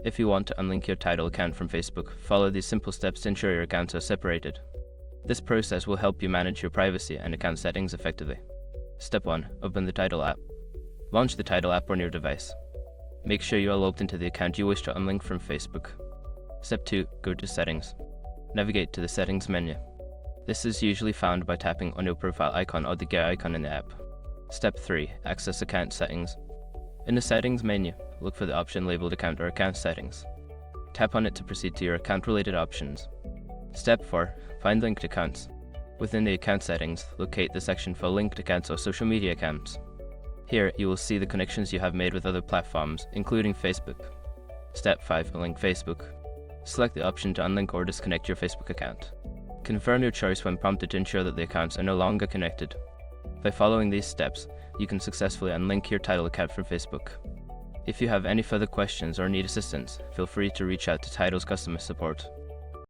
If you want to unlink your Tidal account from Facebook, follow these simple steps to ensure your accounts are separated. This process will help you manage your privacy and account settings effectively. Step 1. Open the Tidal app. Launch the Tidal app on your device. Make sure you are logged into the account you wish to unlink from Facebook. Step 2. Go to Settings. Navigate to the Settings menu. This is usually found by tapping on your profile icon or the gear icon in the app. Step 3. Access Account Settings. In the Settings menu, look for the option labeled Account or Account Settings. Tap on it to proceed to your account-related options. Step 4. Find linked accounts. Within the account settings, locate the section for linked accounts or social media accounts. Here, you will see the connections you have made with other platforms, including Facebook. Step 5. Unlink Facebook. Select the option to unlink or disconnect your Facebook account. Confirm your choice when prompted to ensure that the accounts are no longer connected. By following these steps, you can successfully unlink your Tidal account from Facebook. If you have any further questions or need assistance, feel free to reach out to Tidal's customer support.